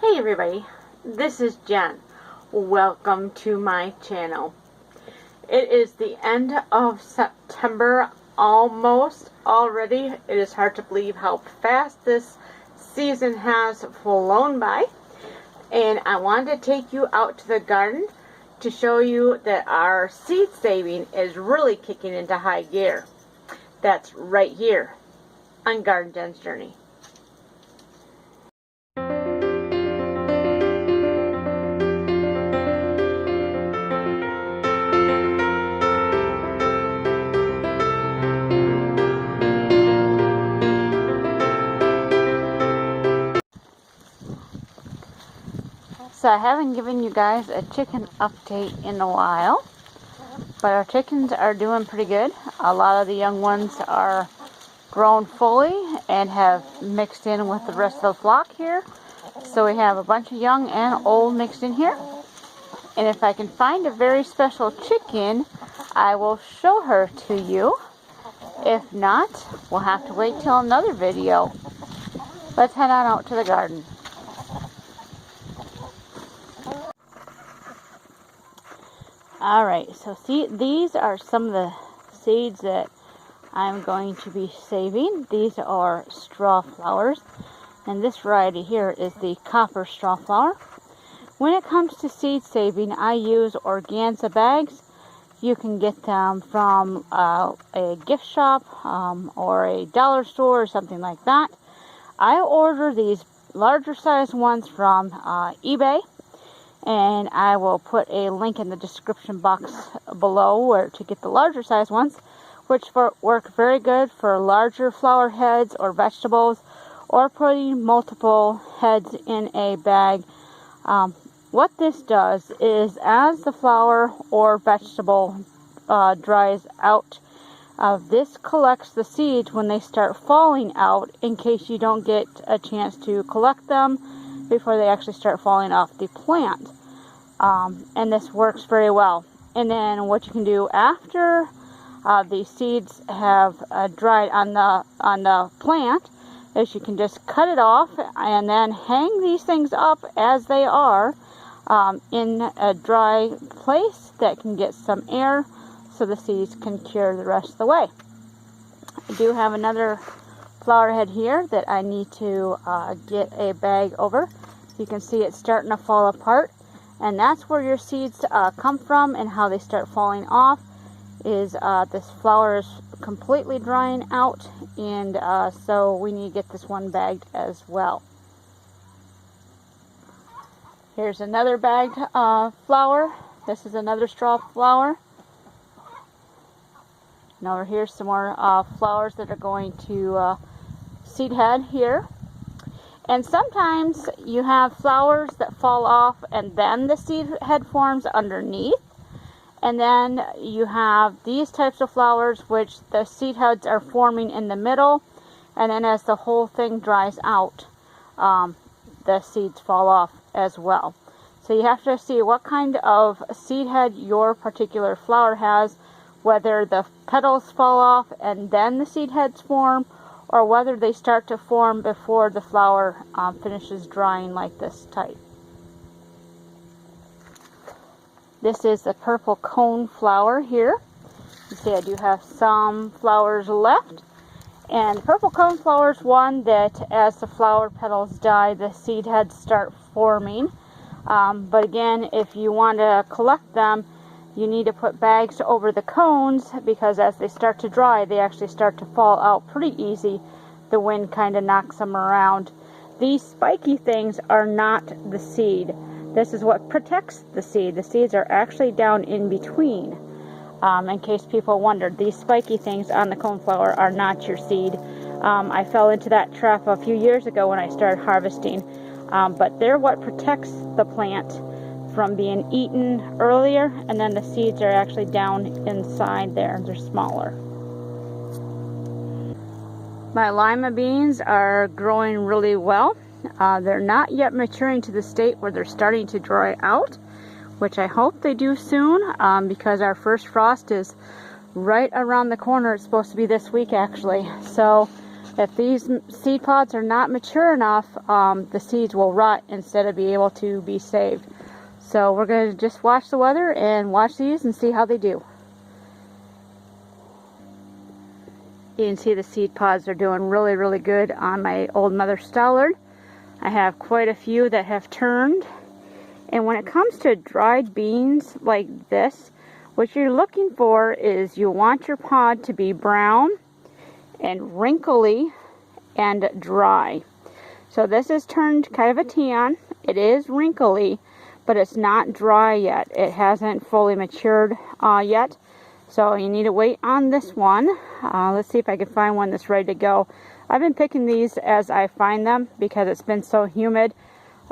Hey everybody, this is Jen. Welcome to my channel. It is the end of September almost already. It is hard to believe how fast this season has flown by. And I wanted to take you out to the garden to show you that our seed saving is really kicking into high gear. That's right here on Garden Jen's Journey. So I haven't given you guys a chicken update in a while, but our chickens are doing pretty good. A lot of the young ones are grown fully and have mixed in with the rest of the flock here. So we have a bunch of young and old mixed in here. And if I can find a very special chicken, I will show her to you. If not, we'll have to wait till another video. Let's head on out to the garden. Alright, so see, these are some of the seeds that I'm going to be saving. These are straw flowers, and this variety here is the copper straw flower. When it comes to seed saving, I use organza bags. You can get them from a gift shop or a dollar store or something like that. I order these larger size ones from eBay. And I will put a link in the description box below where to get the larger size ones, which work very good for larger flower heads or vegetables, or putting multiple heads in a bag. What this does is, as the flower or vegetable dries out, this collects the seeds when they start falling out, in case you don't get a chance to collect them before they actually start falling off the plant. And this works very well. And then what you can do after the seeds have dried on the plant is you can just cut it off and then hang these things up as they are in a dry place that can get some air so the seeds can cure the rest of the way. I do have another flower head here that I need to get a bag over. You can see it's starting to fall apart, and that's where your seeds come from, and how they start falling off is this flower is completely drying out, and so we need to get this one bagged as well. Here's another bagged flower. This is another straw flower. And over here some more flowers that are going to seed head here. And sometimes you have flowers that fall off and then the seed head forms underneath. And then you have these types of flowers which the seed heads are forming in the middle. And then as the whole thing dries out, the seeds fall off as well. So you have to see what kind of seed head your particular flower has, whether the petals fall off and then the seed heads form, or whether they start to form before the flower finishes drying like this type. This is the purple cone flower here. You see I do have some flowers left. And purple cone flower is one that as the flower petals die, the seed heads start forming. But again, if you want to collect them, you need to put bags over the cones, because as they start to dry, they actually start to fall out pretty easy. The wind kind of knocks them around. These spiky things are not the seed. This is what protects the seed. The seeds are actually down in between. In case people wondered, these spiky things on the coneflower are not your seed. I fell into that trap a few years ago when I started harvesting. But they're what protects the plant from being eaten earlier, and then the seeds are actually down inside there. They're smaller. My lima beans are growing really well. They're not yet maturing to the state where they're starting to dry out, which I hope they do soon, because our first frost is right around the corner. It's supposed to be this week actually. So If these seed pods are not mature enough, the seeds will rot instead of be able to be saved. So we're going to just watch the weather and watch these and see how they do. You can see the seed pods are doing really, really good on my old Mother Stallard. I have quite a few that have turned. And when it comes to dried beans like this, what you're looking for is you want your pod to be brown and wrinkly and dry. So this is turned kind of a tan. It is wrinkly, but it's not dry yet. It hasn't fully matured yet. So you need to wait on this one. Let's see if I can find one that's ready to go. I've been picking these as I find them because it's been so humid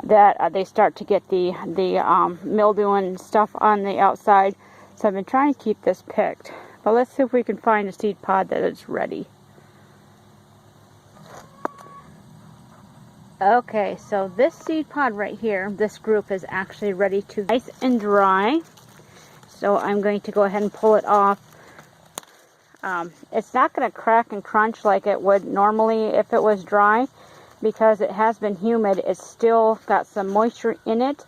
that they start to get the mildew and stuff on the outside. So I've been trying to keep this picked. But let's see if we can find a seed pod that is ready. Okay, so this seed pod right here, this group is actually ready to nice and dry. So I'm going to go ahead and pull it off. It's not going to crack and crunch like it would normally if it was dry, because it has been humid. It's still got some moisture in it,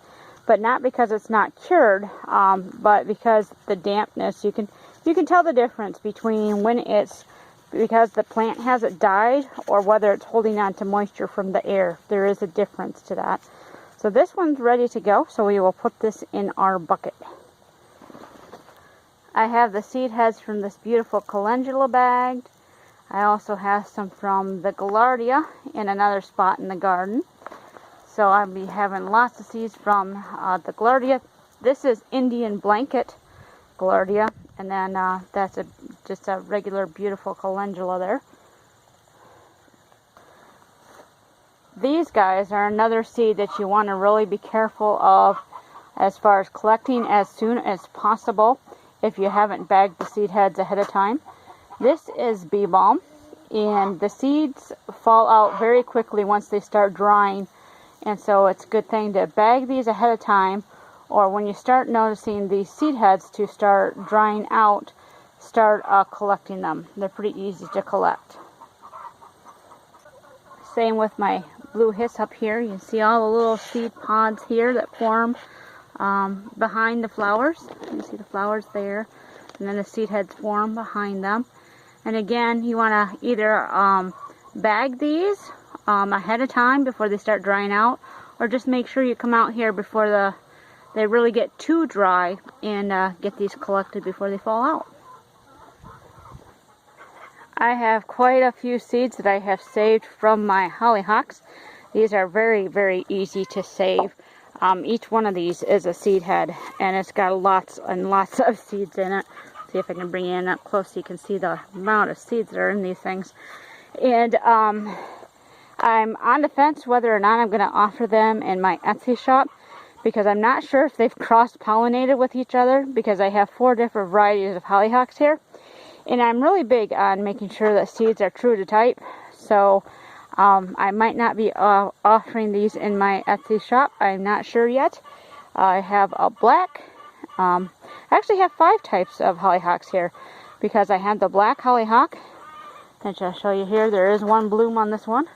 but not because it's not cured, but because the dampness. You can tell the difference between when it's because the plant hasn't died or whether it's holding on to moisture from the air. There is a difference to that. So this one's ready to go, so we will put this in our bucket. I have the seed heads from this beautiful calendula bag. I also have some from the Gaillardia in another spot in the garden. So I'll be having lots of seeds from the Gaillardia. This is Indian blanket Gaillardia, and then that's just a regular beautiful calendula there. These guys are another seed that you want to really be careful of as far as collecting as soon as possible if you haven't bagged the seed heads ahead of time. This is bee balm, and the seeds fall out very quickly once they start drying, and so it's a good thing to bag these ahead of time, or when you start noticing these seed heads to start drying out, start collecting them. They're pretty easy to collect. Same with my blue hyssop here. You can see all the little seed pods here that form behind the flowers. You can see the flowers there, and then the seed heads form behind them. And again, you want to either bag these ahead of time before they start drying out, or just make sure you come out here before they really get too dry and get these collected before they fall out. I have quite a few seeds that I have saved from my hollyhocks. These are very, very easy to save. Each one of these is a seed head, and it's got lots and lots of seeds in it. See if I can bring you in up close so you can see the amount of seeds that are in these things. And I'm on the fence whether or not I'm going to offer them in my Etsy shop, because I'm not sure if they've cross-pollinated with each other, because I have 4 different varieties of hollyhocks here. And I'm really big on making sure that seeds are true to type. So I might not be offering these in my Etsy shop. I'm not sure yet. I have a black. I actually have 5 types of hollyhocks here, because I have the black hollyhock, which I'll show you here. There is one bloom on this one.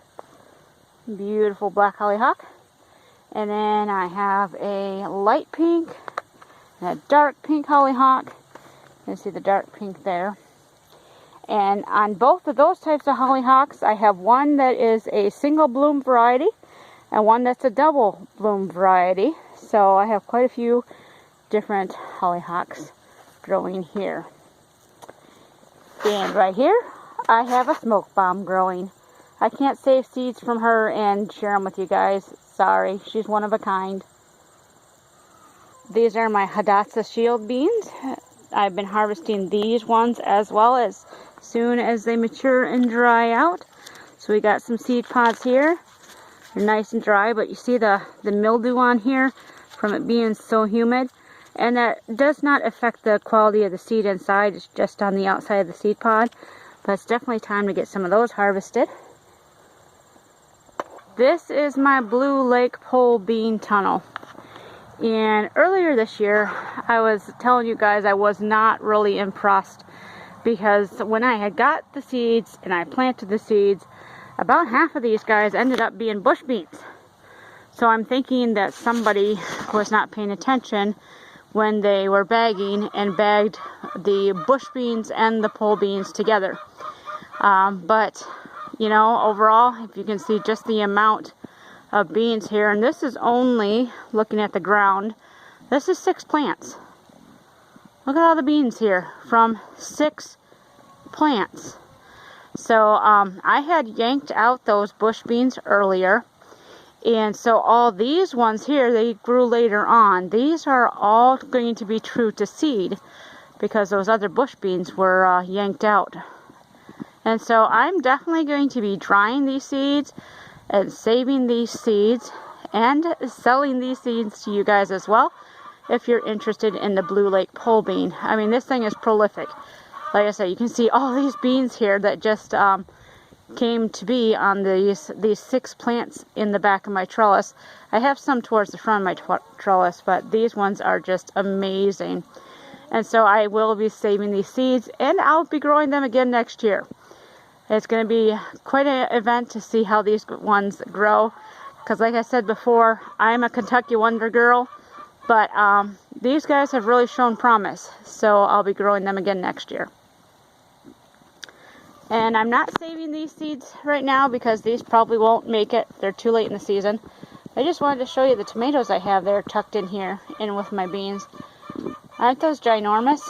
Beautiful black hollyhock. And then I have a light pink and a dark pink hollyhock. You can see the dark pink there. And on both of those types of hollyhocks, I have one that is a single bloom variety and one that's a double bloom variety. So I have quite a few different hollyhocks growing here. And right here, I have a smoke bomb growing. I can't save seeds from her and share them with you guys. Sorry, she's one of a kind. These are my Hidatsa shield beans. I've been harvesting these ones as well as soon as they mature and dry out. So we got some seed pods here. They're nice and dry, but you see the mildew on here from it being so humid. And that does not affect the quality of the seed inside. It's just on the outside of the seed pod. But it's definitely time to get some of those harvested. This is my Blue Lake Pole bean tunnel. And earlier this year, I was telling you guys I was not really impressed, because when I had got the seeds and I planted the seeds, about half of these guys ended up being bush beans. So I'm thinking that somebody was not paying attention when they were bagging and bagged the bush beans and the pole beans together. But, you know, overall, if you can see just the amount of beans here, and this is only, looking at the ground, this is 6 plants. Look at all the beans here from 6 plants. So I had yanked out those bush beans earlier, and so all these ones here, they grew later on. These are all going to be true to seed because those other bush beans were yanked out. And so I'm definitely going to be drying these seeds and saving these seeds and selling these seeds to you guys as well if you're interested in the Blue Lake pole bean. I mean, this thing is prolific. Like I said, you can see all these beans here that just came to be on these 6 plants in the back of my trellis. I have some towards the front of my trellis, but these ones are just amazing. And so I will be saving these seeds, and I'll be growing them again next year. It's going to be quite an event to see how these ones grow, because like I said before, I'm a Kentucky Wonder Girl, but these guys have really shown promise, so I'll be growing them again next year. And I'm not saving these seeds right now because these probably won't make it. They're too late in the season. I just wanted to show you the tomatoes I have there tucked in here, in with my beans. Aren't those ginormous?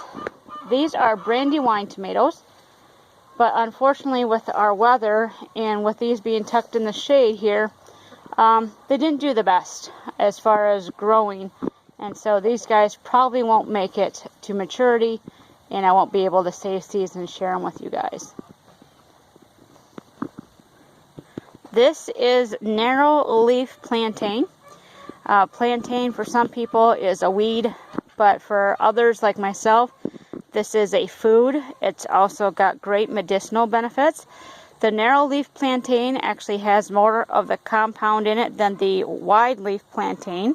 These are Brandywine tomatoes. But unfortunately, with our weather and with these being tucked in the shade here, they didn't do the best as far as growing. And so these guys probably won't make it to maturity, and I won't be able to save seeds and share them with you guys. This is narrow leaf plantain. Plantain for some people is a weed, but for others like myself, this is a food. It's also got great medicinal benefits. The narrow leaf plantain actually has more of the compound in it than the wide leaf plantain,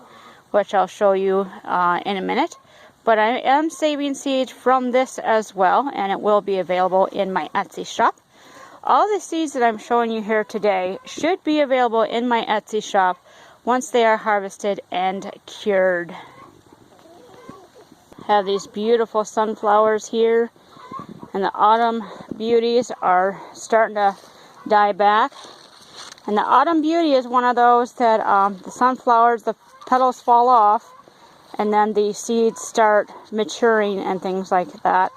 which I'll show you in a minute. But I am saving seeds from this as well, and it will be available in my Etsy shop. All the seeds that I'm showing you here today should be available in my Etsy shop once they are harvested and cured. Have these beautiful sunflowers here, and the autumn beauties are starting to die back. And the autumn beauty is one of those that the sunflowers, the petals fall off, and then the seeds start maturing and things like that.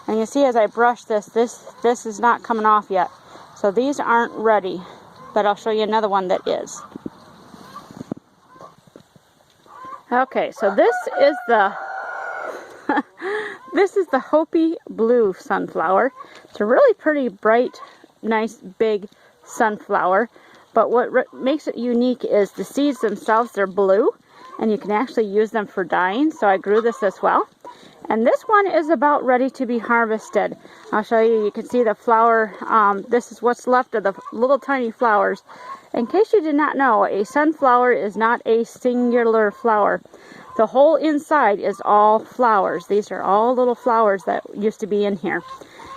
And you see as I brush this is not coming off yet. So these aren't ready, but I'll show you another one that is. Okay, so this is the this is the Hopi Blue sunflower. It's a really pretty, bright, nice, big sunflower. But what makes it unique is the seeds themselves, they're blue, and you can actually use them for dyeing. So I grew this as well. And this one is about ready to be harvested. I'll show you, you can see the flower, this is what's left of the little tiny flowers. In case you did not know, a sunflower is not a singular flower. The whole inside is all flowers. These are all little flowers that used to be in here.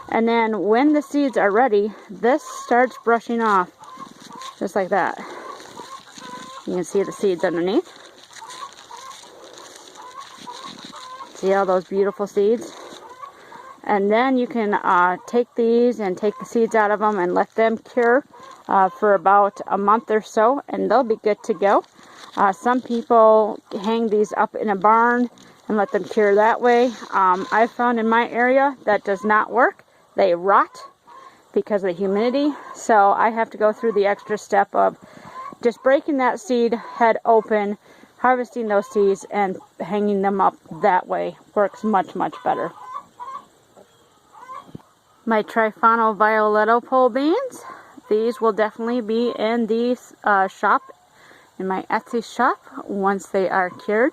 And then when the seeds are ready, this starts brushing off, just like that. You can see the seeds underneath. See all those beautiful seeds? And then you can take these and take the seeds out of them and let them cure for about a month or so, and they'll be good to go. Some people hang these up in a barn and let them cure that way. I've found in my area that does not work. They rot because of the humidity. So I have to go through the extra step of just breaking that seed head open, harvesting those seeds, and hanging them up that way. Works much, much better. My Trifano Violetto pole beans. These will definitely be in the shop, in my Etsy shop, once they are cured.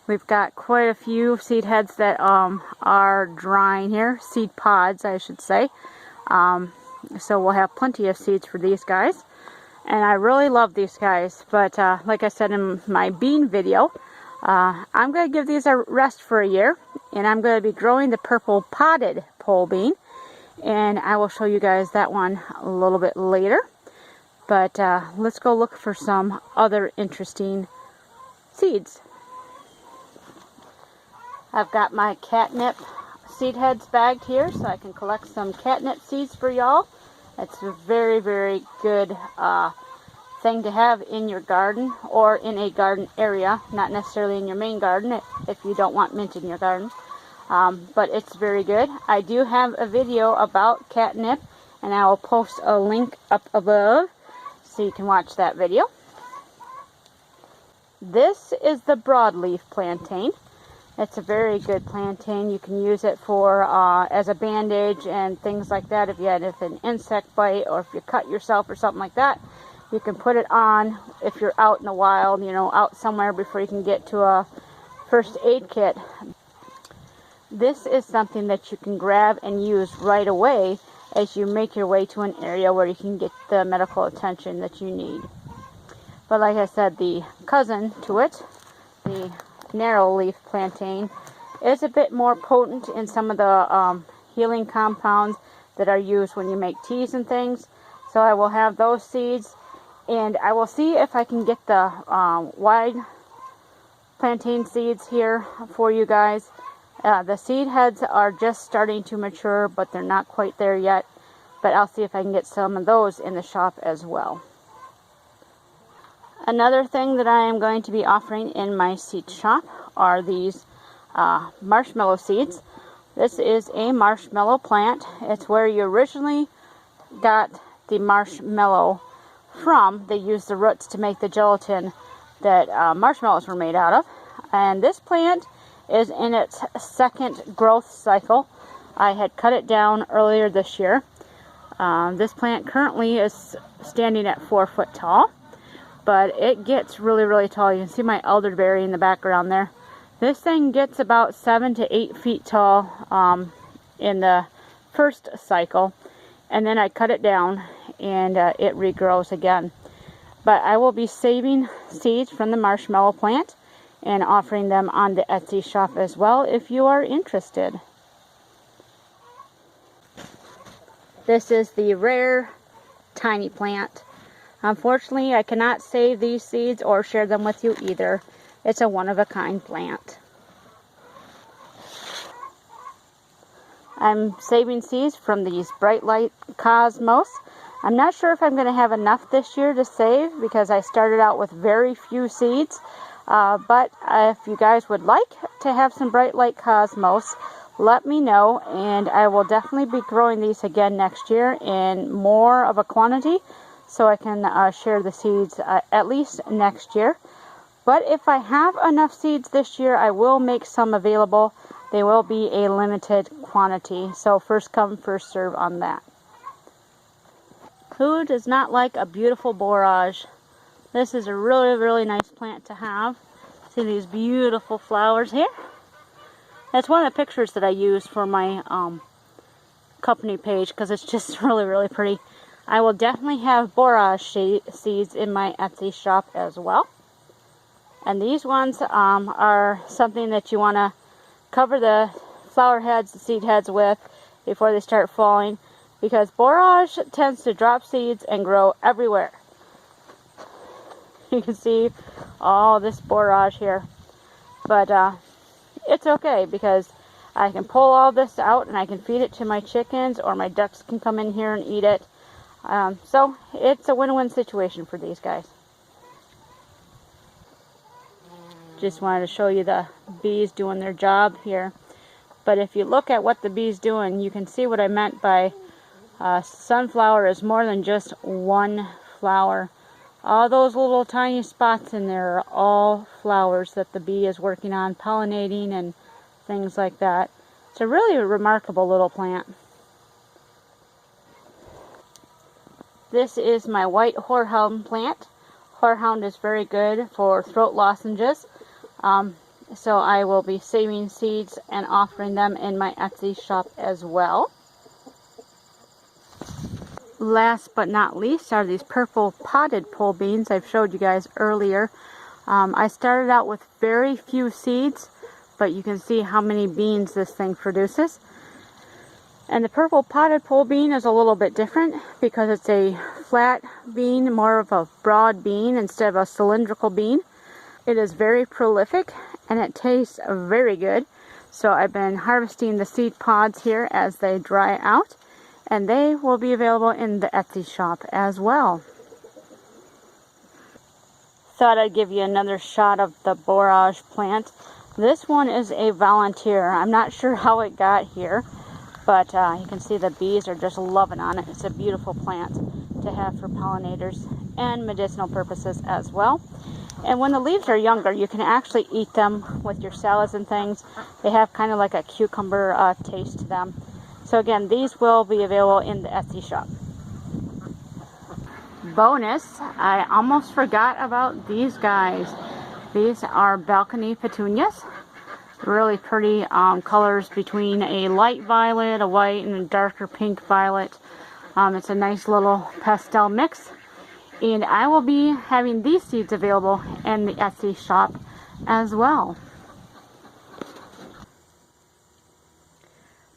We've got quite a few seed heads that are drying here. Seed pods, I should say. So we'll have plenty of seeds for these guys. And I really love these guys. But like I said in my bean video, I'm going to give these a rest for a year. And I'm going to be growing the purple potted pole bean. And I will show you guys that one a little bit later. But let's go look for some other interesting seeds. I've got my catnip seed heads bagged here so I can collect some catnip seeds for y'all. It's a very, very good thing to have in your garden or in a garden area, not necessarily in your main garden if you don't want mint in your garden. But it's very good. I do have a video about catnip, and I will post a link up above so you can watch that video. This is the broadleaf plantain. It's a very good plantain. You can use it for as a bandage and things like that. If you had an insect bite or if you cut yourself or something like that, you can put it on if you're out in the wild, you know, out somewhere before you can get to a first aid kit. This is something that you can grab and use right away as you make your way to an area where you can get the medical attention that you need. But like I said, the cousin to it, the narrow leaf plantain, is a bit more potent in some of the healing compounds that are used when you make teas and things. So I will have those seeds, and I will see if I can get the wide plantain seeds here for you guys. The seed heads are just starting to mature, but they're not quite there yet. But I'll see if I can get some of those in the shop as well. Another thing that I am going to be offering in my seed shop are these marshmallow seeds. This is a marshmallow plant. It's where you originally got the marshmallow from. They used the roots to make the gelatin that marshmallows were made out of. And this plant is in its second growth cycle. I had cut it down earlier this year. This plant currently is standing at 4 foot tall, but it gets really, really tall. You can see my elderberry in the background there. This thing gets about 7 to 8 feet tall in the first cycle, and then I cut it down and it regrows again. But I will be saving seeds from the marshmallow plant and offering them on the Etsy shop as well if you are interested. This is the rare tiny plant. Unfortunately, I cannot save these seeds or share them with you either. It's a one-of-a-kind plant. I'm saving seeds from these bright light cosmos. I'm not sure if I'm going to have enough this year to save because I started out with very few seeds. But if you guys would like to have some bright light cosmos, let me know, and I will definitely be growing these again next year in more of a quantity so I can share the seeds at least next year. But if I have enough seeds this year, I will make some available. They will be a limited quantity, so first come, first serve on that. Who does not like a beautiful borage? This is a really, really nice plant to have. See these beautiful flowers here? That's one of the pictures that I use for my company page because it's just really, really pretty. I will definitely have borage seeds in my Etsy shop as well. And these ones are something that you want to cover the flower heads, the seed heads with before they start falling, because borage tends to drop seeds and grow everywhere. You can see all this borage here, but it's okay because I can pull all this out and I can feed it to my chickens, or my ducks can come in here and eat it. So it's a win-win situation for these guys. Just wanted to show you the bees doing their job here. But if you look at what the bees doing, you can see what I meant by sunflower is more than just one flower. All those little tiny spots in there are all flowers that the bee is working on, pollinating and things like that. It's a really remarkable little plant. This is my white Horrorhound plant. Horrorhound is very good for throat lozenges. So I will be saving seeds and offering them in my Etsy shop as well. Last but not least are these purple potted pole beans I've showed you guys earlier. I started out with very few seeds, but you can see how many beans this thing produces. And the purple potted pole bean is a little bit different because it's a flat bean, more of a broad bean instead of a cylindrical bean. It is very prolific and it tastes very good. So I've been harvesting the seed pods here as they dry out, and they will be available in the Etsy shop as well. Thought I'd give you another shot of the Borage plant. This one is a volunteer. I'm not sure how it got here, but you can see the bees are just loving on it. It's a beautiful plant to have for pollinators and medicinal purposes as well. And when the leaves are younger, you can actually eat them with your salads and things. They have kind of like a cucumber taste to them. So again, these will be available in the Etsy shop. Bonus, I almost forgot about these guys. These are balcony petunias. Really pretty colors between a light violet, a white, and a darker pink violet. It's a nice little pastel mix. And I will be having these seeds available in the Etsy shop as well.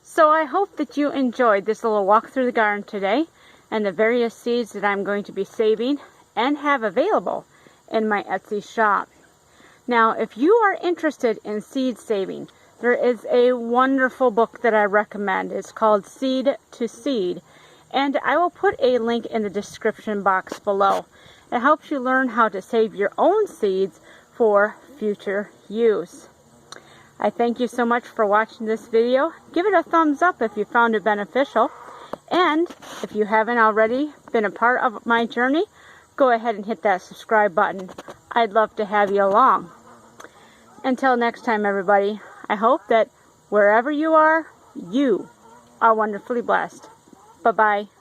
So I hope that you enjoyed this little walk through the garden today and the various seeds that I'm going to be saving and have available in my Etsy shop. Now, if you are interested in seed saving, there is a wonderful book that I recommend. It's called Seed to Seed, and I will put a link in the description box below. It helps you learn how to save your own seeds for future use. I thank you so much for watching this video. Give it a thumbs up if you found it beneficial. And if you haven't already been a part of my journey, go ahead and hit that subscribe button. I'd love to have you along. Until next time, everybody, I hope that wherever you are wonderfully blessed. Bye-bye.